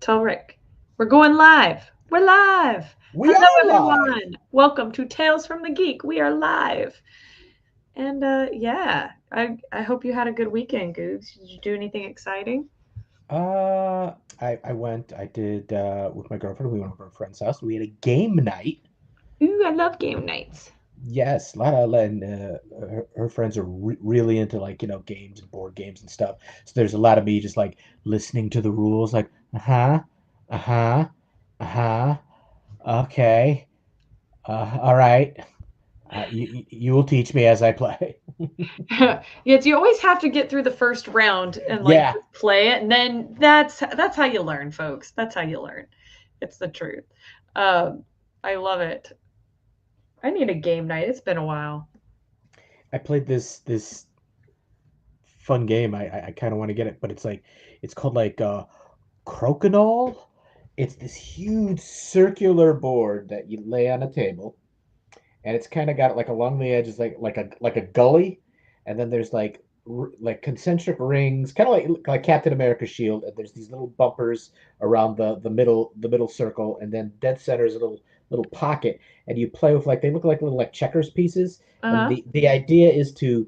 tell Rick. We're going live. We're live. We Hello, are live. everyone. Welcome to Tales from the Geek. We are live. And yeah, I hope you had a good weekend, Googs. Did you do anything exciting? I did with my girlfriend. We went over to a friend's house. We had a game night. Ooh, I love game nights. Yes, a lot of and her friends are really into games and board games and stuff. So there's a lot of me just like listening to the rules, like uh huh, uh-huh, okay, all right. You will teach me as I play. Yes, you always have to get through the first round and like Yeah, just play it, and then that's how you learn, folks. That's how you learn. It's the truth. Um, I love it. I need a game night. It's been a while. I played this fun game. I kind of want to get it, but it's called crokinole. It's this huge circular board that you lay on a table, and it's kind of got like along the edges like a gully, and then there's like concentric rings, kind of like Captain America's shield, and there's these little bumpers around the middle circle, and then dead center is a little pocket, and you play with they look like little like checkers pieces, and Uh-huh. the idea is to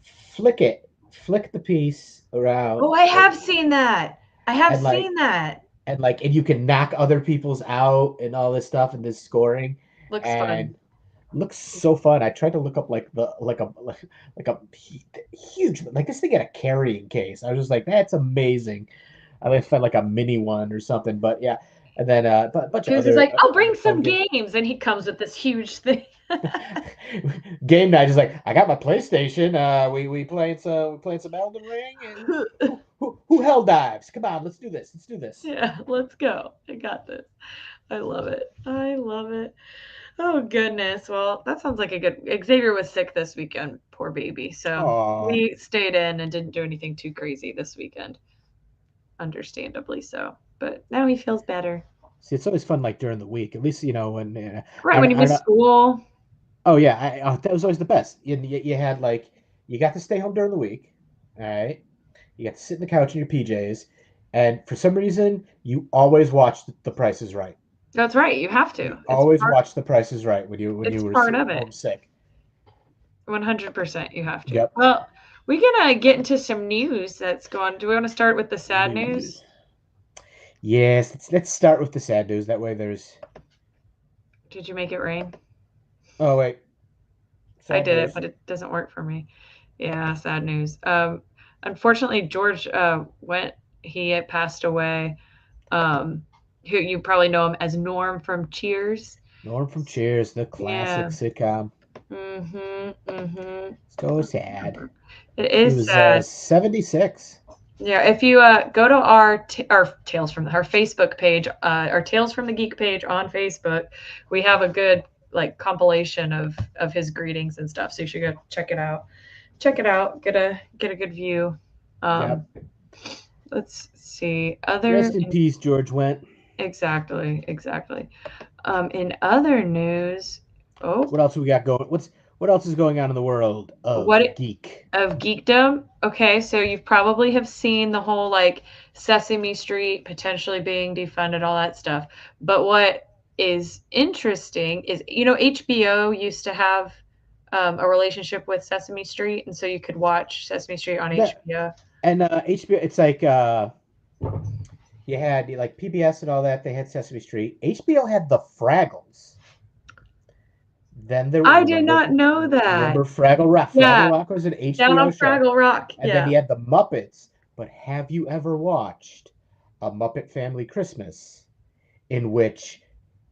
flick the piece around Oh, I have seen that. I have and like seen that. and you can knock other people's out and all this stuff and this scoring Looks and fun. looks so fun. I tried to look up like a huge like this thing had a carrying case. I was just like, that's amazing. I found like a mini one or something, but yeah. And then a bunch of Goose is like, I'll bring other fun some games. games, and he comes with this huge thing. Game night is like, I got my PlayStation. We playing some Elden Ring and who hell dives? Come on, let's do this. Let's do this. Yeah, let's go. I got this. I love it. I love it. Oh goodness. Well, that sounds like a good. Xavier was sick this weekend, poor baby. So Aw. we stayed in and didn't do anything too crazy this weekend, understandably so. But now he feels better. See, it's always fun like during the week. At least when Right when you I don't miss know. school. Oh yeah, that was always the best. You had you got to stay home during the week, all right? You got to sit in the couch in your PJs, and for some reason, you always watched The Price is Right. That's right. You have You to. It's always part. watched The Price is Right when It's you were part of it. homesick. 100% you have to. Yep. Well, we gonna get into some news that's going. Do we want to start with the sad news? News. Yes, let's start with the sad news. That way, there's. Did you make it rain? Oh wait, I sad did it, news. but it doesn't work for me. Yeah, sad news. Unfortunately, George went. He had passed away. Um, who you probably know him as Norm from Cheers. Norm from Cheers, the classic Yeah. sitcom. Mhm. Mhm. So sad. It He is was sad. 76. Yeah, if you go to our Tales from our Facebook page, our Tales from the Geek page on Facebook, we have a good like compilation of his greetings and stuff. So you should go check it out. Check it out. Get a good view. Um, Yep. let's see. Other Rest in peace, George Went. exactly. In other news, oh, What else we got going? What else is going on in the world of what geek? of geekdom. Okay, so you probably have seen the whole like Sesame Street potentially being defunded, all that stuff. But what is interesting is, HBO used to have a relationship with Sesame Street, and so you could watch Sesame Street on That HBO. and HBO. It's like you had like PBS and all that. They had Sesame Street. HBO had the Fraggles. Then there I did not know that. remember Fraggle Rock. Fraggle Yeah, Rock was an down HBO on show, Fraggle Rock. and then Yeah. you had the Muppets. But have you ever watched a Muppet Family Christmas in which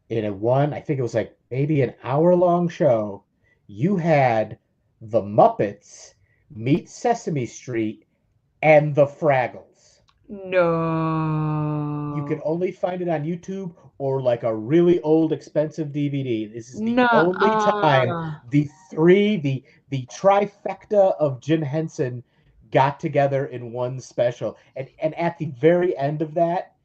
in a one, I think it was like maybe an hour long show, you had the Muppets meet Sesame Street and the Fraggles. You could No. only find it on YouTube or like a really old expensive DVD. This is the only time Nuh-uh. the trifecta of Jim Henson got together in one special. And at the very end of that,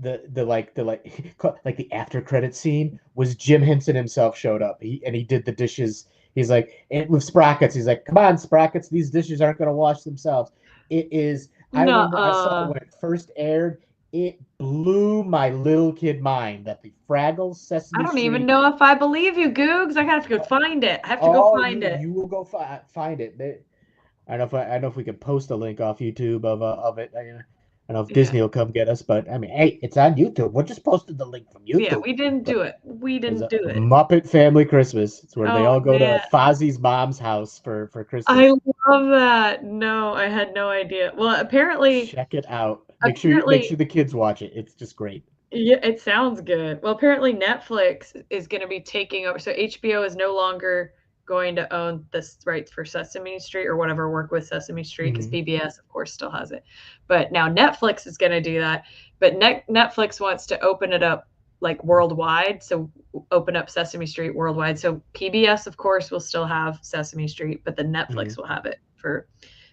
like the after credit scene was Jim Henson himself showed up. He did the dishes. He's like with Sprockets. He's like, "Come on, Sprockets, these dishes aren't going to wash themselves." It is. I remember I saw it Nuh-uh. when it first aired. It blew my little kid mind that the Fraggles I Sesame don't even Street. know if I believe you, Googs. I have to go find it. I have to go Oh, find it. you will go find it. I don't know if we can post a link off YouTube of it. I don't know if Yeah. Disney will come get us, but I mean, hey, it's on YouTube. We're just posting the link from Yeah, YouTube. we didn't But do it. We there's didn't a do it. Muppet Family Christmas. It's where they Oh all go to man. Fozzie's mom's house for I Christmas. love that. No, I had no idea. Well, apparently Check it out. Make apparently sure the kids watch it. It's just great. yeah, it sounds good. Well, apparently Netflix is going to be taking over. So HBO is no longer going to own the rights for Sesame Street or whatever work with Sesame Street because Hmm. BBS, of course, still has it. But now Netflix is going to do that. But Netflix wants to open it up like worldwide. So open up Sesame Street worldwide. So PBS, of course, will still have Sesame Street, but then Hmm. Netflix will have it for.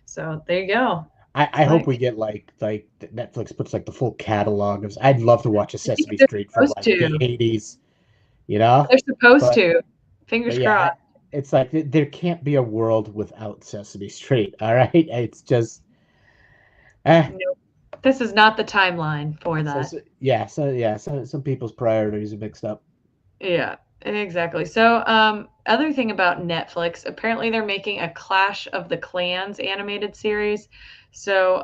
So there you go. I It's hope like we get like Netflix puts like the full catalog of. I'd love to watch a I think Sesame they're Street from supposed like the to. '80s, you know. They're supposed But to. Fingers yeah, crossed. it's like there can't be a world without Sesame Street. All right, it's just eh. Nope. This is not the timeline for So, that. some people's priorities are mixed up. Yeah, exactly. So, other thing about Netflix, apparently they're making a Clash of the Clans animated series. So,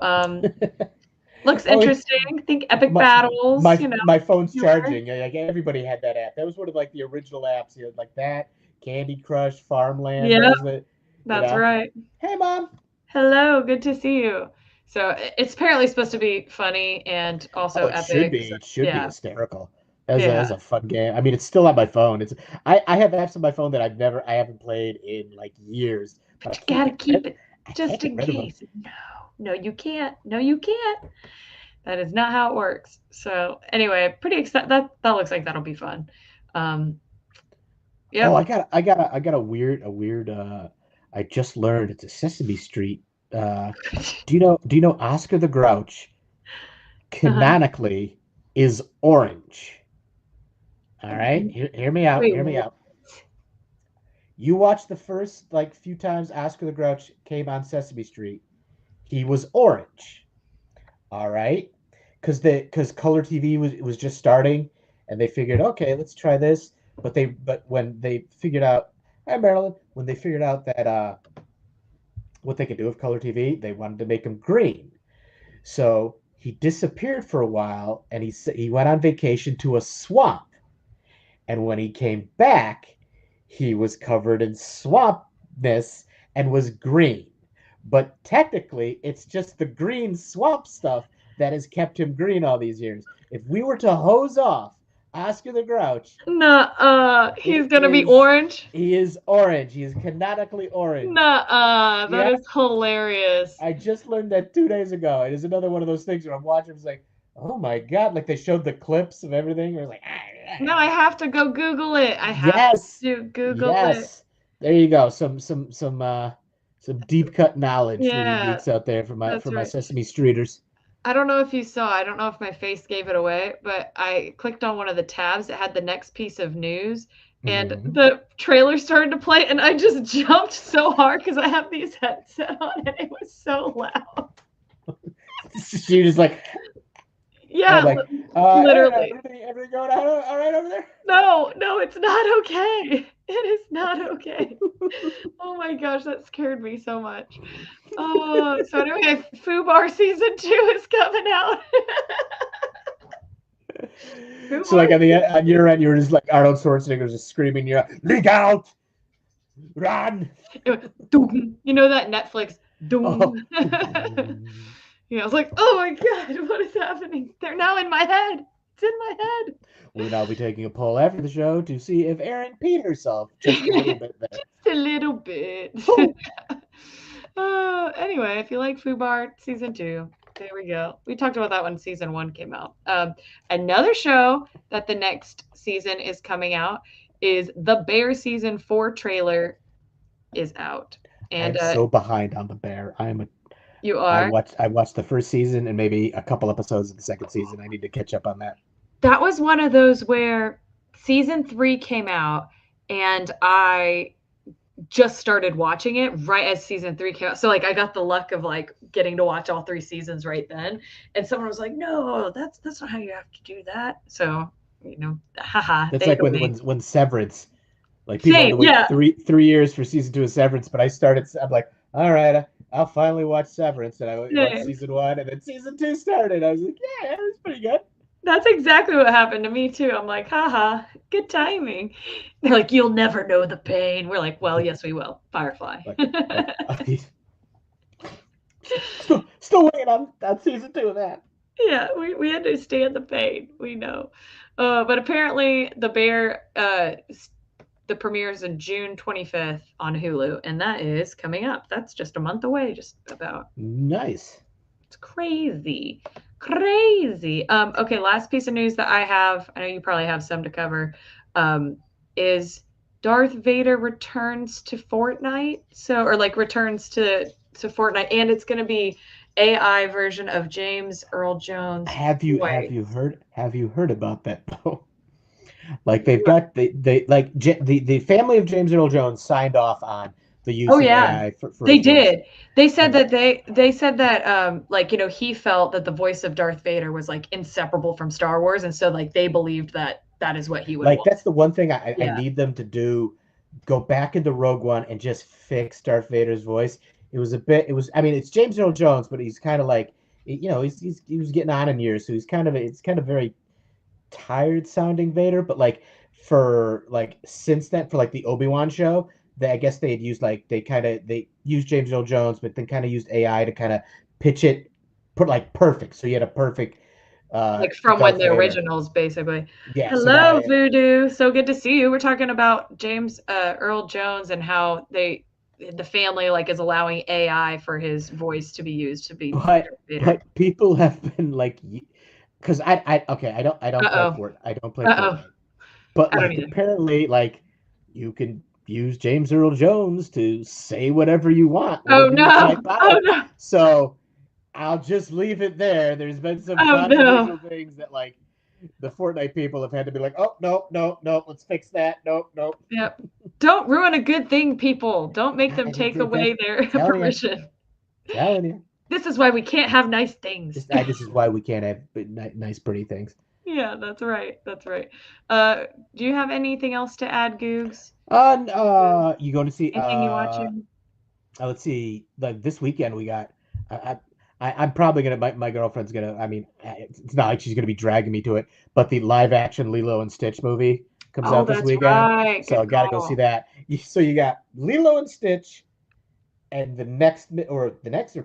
looks Oh, interesting. Think epic my battles, my phone's humor. charging. Like everybody had that app. That was one of like the original apps. You know, like that Candy Crush, Farmland. That Yep, was the, you that's know. right. Hey, mom. Hello, good to see you. So, it's apparently supposed to be funny and Oh, also it should epic. be. So, It should be yeah, hysterical. yeah. As a fun game. I mean, it's still on my phone. I have apps on my phone that I haven't played in like years, but But you gotta keep it I can't just get in rid of them. case. No, no, you can't. No, you can't. That is not how it works. So anyway, pretty excited. That looks like that'll be fun. Um, Oh, yep. I got a weird I just learned it's a Sesame Street. Uh do you know Oscar the Grouch Uh-huh. canonically is orange? All right? Hear me out. Wait, Hear me out. You watch the first like few times Oscar the Grouch came on Sesame Street. He was orange. All right? Because color TV was just starting and they figured, okay, let's try this. But when they figured out, hi Marilyn, when they figured out that what they could do with color TV, they wanted to make him green. So he disappeared for a while and he went on vacation to a swamp. And when he came back, he was covered in swampness and was green. But technically, it's just the green swamp stuff that has kept him green all these years. If we were to hose off Oscar the Grouch, Nuh-uh. He's it gonna be is orange. he is orange. He is canonically orange. Nuh-uh. That Yeah, is hilarious. I just learned that 2 days ago. It is another one of those things where I'm watching. It's like, oh my god! Like they showed the clips of everything. Where it's like, No, I have to go Google it. I have yes, to Google it. yes. There you go. Some deep cut knowledge for you Yeah, geeks out there that's for my right. Sesame Streeters. I don't know if you saw, I don't know if my face gave it away, but I clicked on one of the tabs that had the next piece of news and Hmm. the trailer started to play and I just jumped so hard because I have these headset on and it was so loud. She was like, Yeah, like, Aaron, literally. everything going all right over there? No, no, it's not okay. It is not okay. Oh my gosh, that scared me so much. Oh, so anyway, Fubar season 2 is coming out. So like Fubar on your end, you were just like Arnold Schwarzenegger was just screaming, "You're leak out, run!" Doom. You know that Netflix Oh. doom. Yeah, I was like, oh my god, what is happening? They're now in my head. It's in my head. We'll now be taking a poll after the show to see if Erin peed herself just a little bit there. Just a little bit. Pooh. Anyway, if you like Fubar season 2, there we go. We talked about that when season 1 came out. Another show that the next season is coming out is the Bear season 4 trailer is out. I And am so behind on the Bear. you are. I watched the first season and maybe a couple episodes of the second season. I need to catch up on that. That was one of those where season 3 came out and I just started watching it right as season 3 came out. So like I got the luck of like getting to watch all 3 seasons right then. And someone was like, "No, that's not how you have to do that." So, haha, That's they like know me. when Severance, like people had Same, to wait yeah. 3 years for season 2 of Severance, but I started. I'm like, all right, I'll finally watch Severance, and I watched Same. season 1, and then season 2 started. I was like, yeah, it was pretty good. That's exactly what happened to me too. I'm like, haha, good timing. They're like, you'll never know the pain. We're like, well, yes, we will. Firefly. Like still waiting on season 2 of that. Yeah, we understand the pain. We know. But apparently the premiere is in June 25th on Hulu, and that is coming up. That's just a month away, just about. Nice. It's crazy. Crazy. Okay, last piece of news that I have, I know you probably have some to cover, is Darth Vader returns to Fortnite. So, or like returns to Fortnite, and it's going to be AI version of James Earl Jones' voice. Have you heard about that though? Like they've got the family of James Earl Jones signed off on the Oh use of yeah, AI for they his voice, did. They said and that they said that like he felt that the voice of Darth Vader was like inseparable from Star Wars, and so like they believed that that is what he would like want. that's the one thing I Yeah. need them to do. Go back into Rogue One and just fix Darth Vader's voice. It was, I mean, it's James Earl Jones, but he's kind of like, he was getting on in years, so it's kind of very tired sounding Vader. But like for like since then, for like the Obi-Wan show, I guess they had used like they used James Earl Jones, but then kind of used AI to kind of pitch it, put like perfect. So you had a perfect Like from when Darth the Vader. originals, basically. Yeah, so now Hello, Voodoo. So good to see you. We're talking about James Earl Jones and how the family like is allowing AI for his voice to be used to be but Darth Vader. people have been like, because I okay, I don't play Uh-oh. I don't play Uh-oh. Fortnite, but I don't like either. apparently like you can use James Earl Jones to say whatever you want, Oh whatever you no. type Oh out. no. So I'll just leave it there. There's been some Oh no. controversial things that like the Fortnite people have had to be like, oh no, no, no, let's fix that. No, no. Yep. Don't ruin a good thing, people. Don't make them I take did that. away their Telling you, permission. telling you. This is why we can't have nice things. This is why we can't have nice, pretty things. Yeah, that's right. That's right. Do you have anything else to add, Googs? You going to see? Anything you watching? Let's see. Like this weekend, we got. I, I'm probably gonna. My girlfriend's gonna. I mean, it's not like she's gonna be dragging me to it, but the live action Lilo and Stitch movie comes Oh, out this that's weekend, right. so I Good gotta go see call. that. So you got Lilo and Stitch, and the next or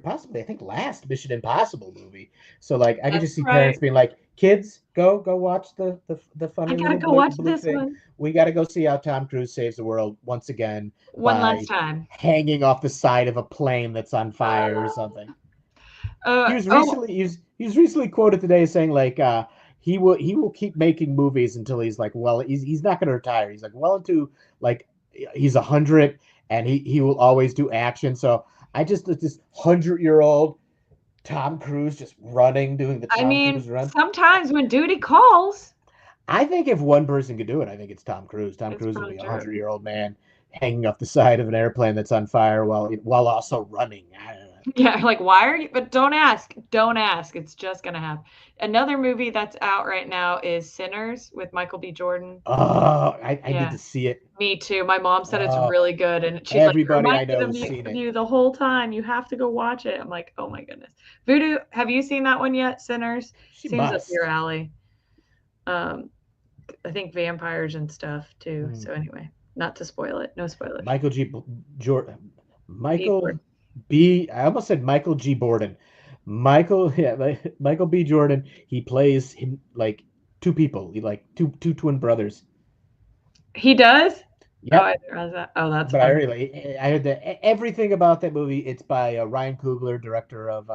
possibly I think last Mission Impossible movie. So like I could That's just see right. parents being like, "Kids, go watch the I funny gotta little go watch blue this thing. one We got to go see how Tom Cruise saves the world once again one last by time. hanging off the side of a plane that's on fire or something." Oh, He was recently quoted today saying like he will keep making movies until he's like, well, he's not going to retire. He's like well into like he's 100, and he will always do action. So I just this 100-year-old Tom Cruise just running, doing the I Tom mean, Cruise run. sometimes when duty calls, I think if one person could do it, I think it's Tom Cruise. Tom it's Cruise will probably be a true. 100-year-old man hanging off the side of an airplane that's on fire while also running. I don't know. Yeah, like why are you? But don't ask. Don't ask. It's just gonna happen. Another movie that's out right now is Sinners with Michael B. Jordan. Oh, I need Yeah, to see it. me too. My mom said it's Oh, really good, and she's like, it everybody I reminded know has me seen of it. you the whole time. You have to go watch it. I'm like, oh my goodness. Voodoo, have you seen that one yet? Sinners She seems up your must. alley. Um, I think vampires and stuff too. Hmm. So anyway, not to spoil it. No spoilers. Michael G. Jordan. Be bored. Michael B. I almost said Michael G. Borden. Michael, yeah, Michael B. Jordan. He plays him like two people. He like two twin brothers. He does. Oh, I Yep. didn't realize that. Oh, that's But I fun. really, I heard that everything about that movie. It's by Ryan Coogler, director of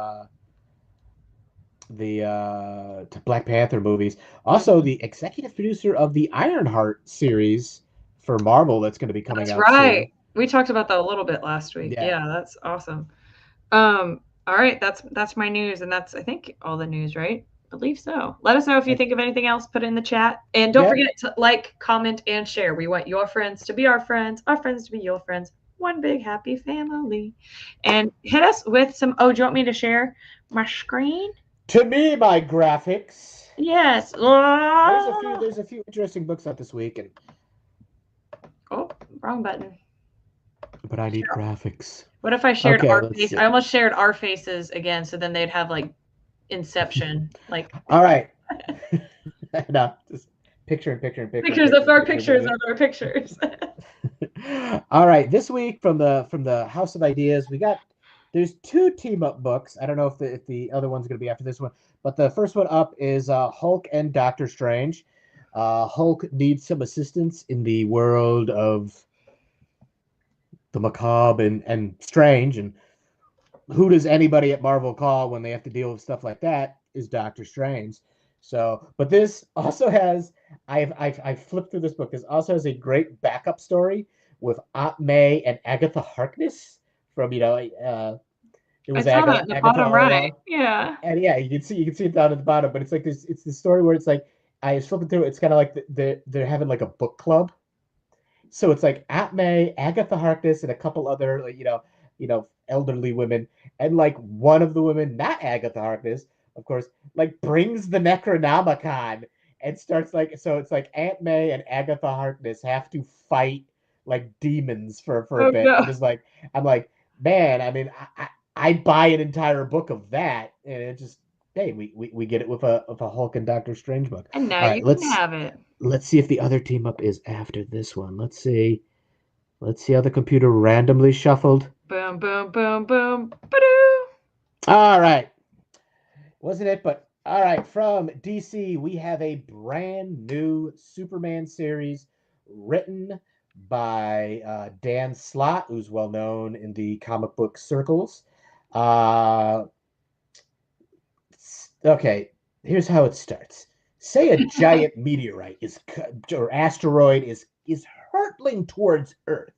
the Black Panther movies. Also, Mhm. the executive producer of the Ironheart series for Marvel that's going to be coming That's out soon. right. We talked about that a little bit last week. Yeah. Yeah, that's awesome. All right, that's my news, and that's I think all the news, right? I believe so. Let us know if you think of anything else. Put it in the chat, and don't Yep. forget to like, comment, and share. We want your friends to be our friends to be your friends. one big happy family. And hit us with some. Oh, do you want me to share my screen? To me, my graphics. Yes. There's a few interesting books out this week, and Oh, wrong button. but I need graphics. What if I shared Okay, our let's face? I see. almost shared our faces again, so then they'd have like Inception, like All right. No, just picture and picture and picture and pictures of picture and our picture, pictures baby. of our pictures. All right, this week from the House of Ideas, there's two team up books. I don't know if the other one's going to be after this one, but the first one up is Hulk and Doctor Strange. Hulk needs some assistance in the world of the macabre and strange, and who does anybody at Marvel call when they have to deal with stuff like that is Doctor Strange. So, but this also has I've flipped through this book. This also has a great backup story with Aunt May and Agatha Harkness from it I was saw that in the Agatha bottom all right. along, Yeah. and yeah, you can see it down at the bottom. But it's like this. It's the story where it's like I was flipping through. It's kind of like they're having like a book club, so it's like Aunt May, Agatha Harkness, and a couple other elderly women, and like one of the women, not Agatha Harkness, of course, like brings the Necronomicon and starts like so it's like Aunt May and Agatha Harkness have to fight like demons for a Oh bit. no. I'm like, man, I mean, I buy an entire book of that, and it just hey, we get it with a Hulk and Doctor Strange book. And now All right, you can have it. let's see if the other team up is after this one. Let's see. Let's see how the computer randomly shuffled. Boom, boom, boom, boom. Ba-doo. All right. Wasn't it? But all right. From DC, we have a brand new Superman series written by Dan Slott, who's well known in the comic book circles. Uh, okay. Here's how it starts. Say a giant meteorite or asteroid is hurtling towards Earth.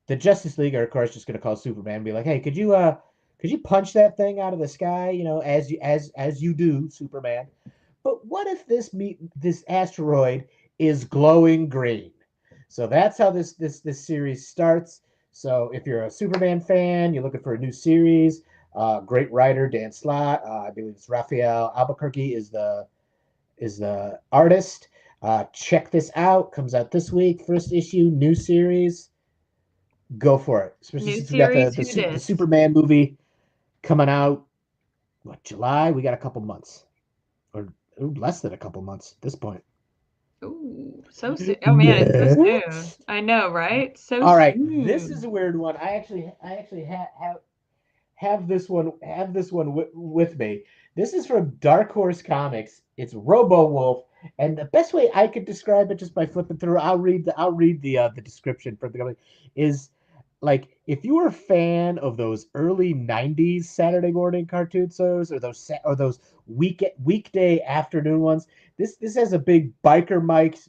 The Justice League are of course just going to call Superman and be like, "Hey, could you punch that thing out of the sky? You know, as you do, Superman." But what if this asteroid is glowing green? So that's how this series starts. So if you're a Superman fan, you're looking for a new series. Great writer Dan Slott, I believe it's Raphael Albuquerque is the artist. Check this out. Comes out this week. First issue, new series, go for it. Especially New since we got series, who the dis? Superman movie coming out. What, July? We got a couple months, or less than a couple months at this point. Ooh, so soon. Oh man, it's so soon. Next. I know, right? So All right, this is soon. a weird one. I actually have this one with me. This is from Dark Horse Comics. It's Robo Wolf, and the best way I could describe it just by flipping through, I'll read the description for the company is like if you were a fan of those early '90s Saturday morning cartoon shows or those weekday afternoon ones. This has a big biker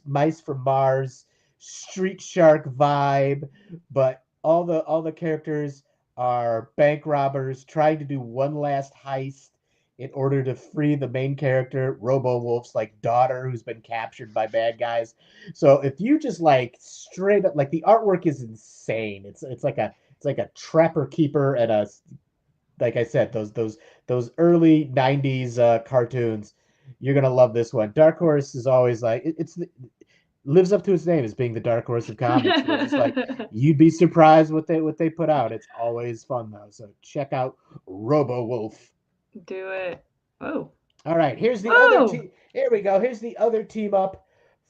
mice from Mars, Street Shark vibe, but all the characters are bank robbers trying to do one last heist in order to free the main character, Robo Wolf's like daughter who's been captured by bad guys. So if you just like straight up like the artwork is insane. It's like a trapper keeper and a like I said, those early '90s cartoons. You're gonna love this one. Dark Horse is always like it's lives up to its name as being the Dark Horse of comics. Where just like you'd be surprised what they put out. It's always fun though. So check out Robo Wolf. Do it. Oh. All right, here's the other Oh. team. Here we go. Here's the other team up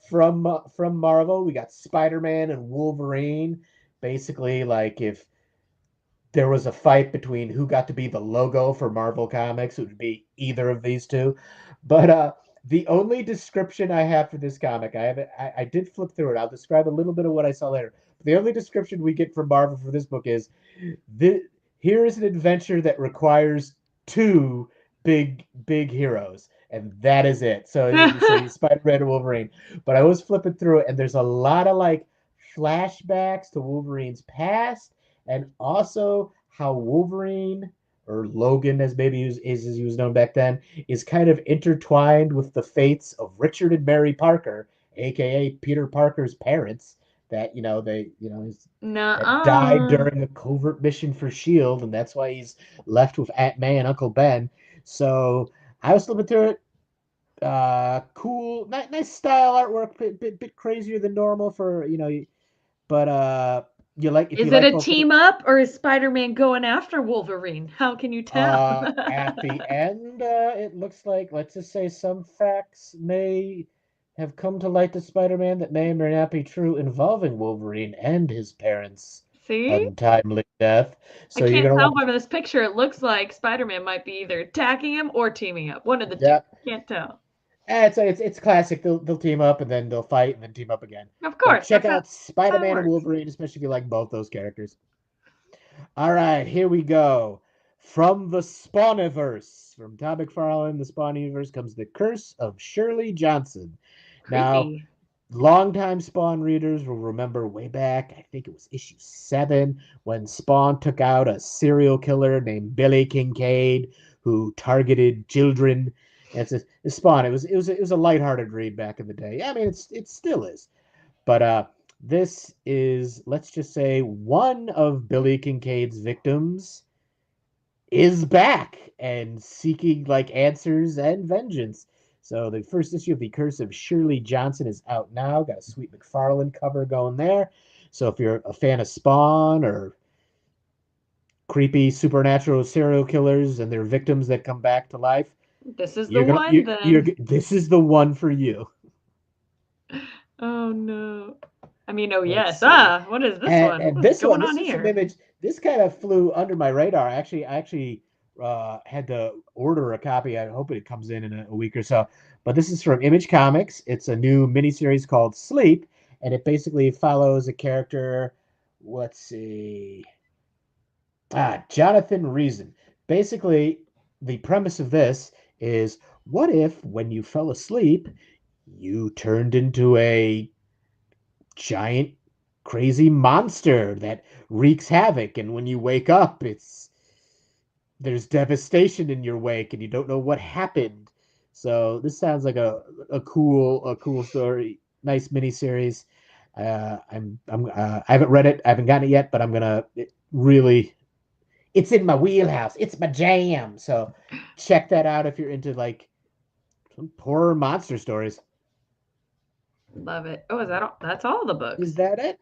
from Marvel. We got Spider-Man and Wolverine. Basically, like if there was a fight between who got to be the logo for Marvel Comics, it would be either of these two. But the only description I have for this comic, I did flip through it. I'll describe a little bit of what I saw later. But the only description we get from Marvel for this book is this, here is an adventure that requires two big heroes, and that is it. So you Spider-Man and Wolverine. But I was flipping through it, and there's a lot of like flashbacks to Wolverine's past and also how Wolverine or Logan, as maybe as he was known back then, is kind of intertwined with the fates of Richard and Mary Parker, aka Peter Parker's parents. that that died Nuh-uh. during a covert mission for Shield, and that's why he's left with Aunt May and Uncle Ben. So I was flipping through it. Cool, nice style artwork, bit crazier than normal for but you like if you Is it like a both of team those. up or is Spider-Man going after Wolverine? How can you tell? At the end, it looks like, let's just say, some facts may have come to light to Spider-Man that may or may not be true involving Wolverine and his parents' See? untimely death. I So you're can't gonna tell want by to, this picture. It looks like Spider-Man might be either attacking him or teaming up. One of the two. yeah. Can't tell. It's classic. They'll team up and then they'll fight and then team up again. Of But course, check out that's how it Spider-Man and works. Wolverine, especially if you like both those characters. All right, here we go. From the Spawniverse, from Todd McFarlane, the Spawn universe, comes the Curse of Shirley Johnson. Now, Creepy. longtime Spawn readers will remember way back, I think it was issue 7, when Spawn took out a serial killer named Billy Kincaid who targeted children. And it's Spawn. It was a lighthearted read back in the day. I mean, it still is. But this is, let's just say, one of Billy Kincaid's victims is back and seeking like answers and vengeance. So the first issue of The Curse of Shirley Johnson is out now. Got a sweet McFarlane cover going there. So if you're a fan of Spawn or creepy supernatural serial killers and their victims that come back to life, This is the one then. this is the one for you. Oh no. I mean, oh Let's yes. see. Ah, what is this one? And What is this one, going this on is some here? image. This kind of flew under my radar. I actually had to order a copy. I hope it comes in a week or so. But this is from Image Comics. It's a new miniseries called Sleep, and it basically follows a character. Let's see. Jonathan Reason. Basically, the premise of this is: what if, when you fell asleep, you turned into a giant crazy monster that wreaks havoc, and when you wake up, there's devastation in your wake and you don't know what happened. So this sounds like a cool story, nice miniseries. I haven't read it, I haven't gotten it yet, but I'm gonna really, it's in my wheelhouse, it's my jam. So check that out if you're into like some horror monster stories. Love it. Oh, is that all? That's all the Is books. that it?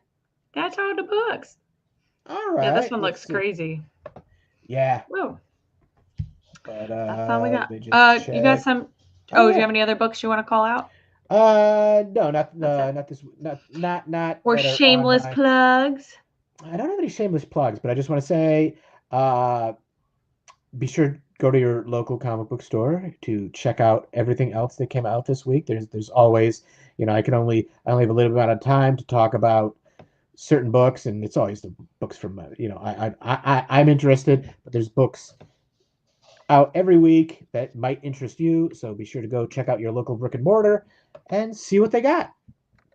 That's all the books. All Yeah, this right, one let's looks see. crazy. Yeah, Whoa. but That's all we let got. me just You got check. some. Oh Oh, do you yeah. have any other books you want to call out? No, That's it. not this, not Or that are on shameless my. plugs? I don't have any shameless plugs, but I just want to say, uh, be sure to go to your local comic book store to check out everything else that came out this week. There's always, I only have a little amount of time to talk about certain books, and it's always the books from, I'm interested, but there's books out every week that might interest you. So be sure to go check out your local brick and mortar and see what they got.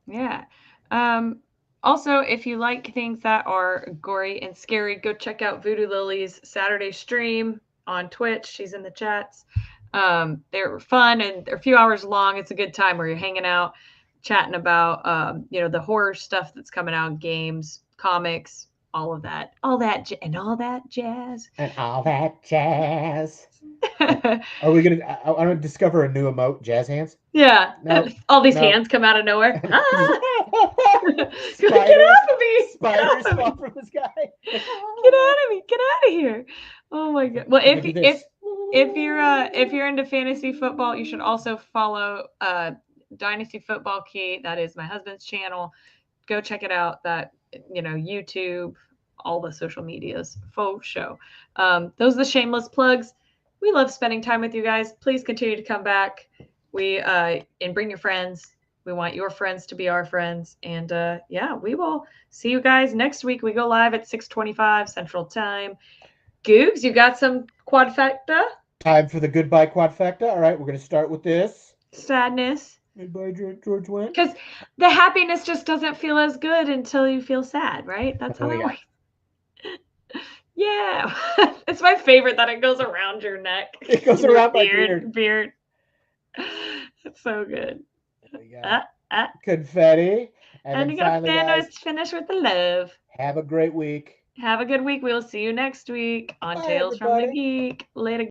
Yeah. Um, Also, if you like things that are gory and scary, go check out Voodoo Lily's Saturday stream on Twitch. She's in the chats. They're fun and they're a few hours long. It's a good time where you're hanging out, chatting about the horror stuff that's coming out, games, comics, all that, and all that jazz. And all that jazz. Are we gonna? I want to discover a new emote, jazz hands. Yeah, No, all these no. hands come out of nowhere. Ah! You're like, get spiders, off of me! Get spiders off of me! fall from the sky. Like, Get out of me! Get out of here! Oh my god! Well, we're gonna do this. if you're into fantasy football, you should also follow Dynasty Football Key. That is my husband's channel. Go check it out. That YouTube, all the social medias, faux show. Those are the shameless plugs. We love spending time with you guys. Please continue to come back. And bring your friends. We want your friends to be our friends. And yeah, we will see you guys next week. We go live at 6:25 Central Time. Googs, you got some quadfecta? Time for the goodbye quadfecta. All right, we're gonna start with this. Sadness. Goodbye, George Wendt. Because the happiness just doesn't feel as good until you feel sad, right? That's What do how we that got? works. Yeah. It's my favorite that it goes around your neck. It goes Your around my beard. Beard. It's so good. We got Ah, ah. confetti. And then And you got to finally, guys, finish with the love. have a great week. Have a good week. We'll see you next week on Bye, Tales from the everybody. Geek. Later.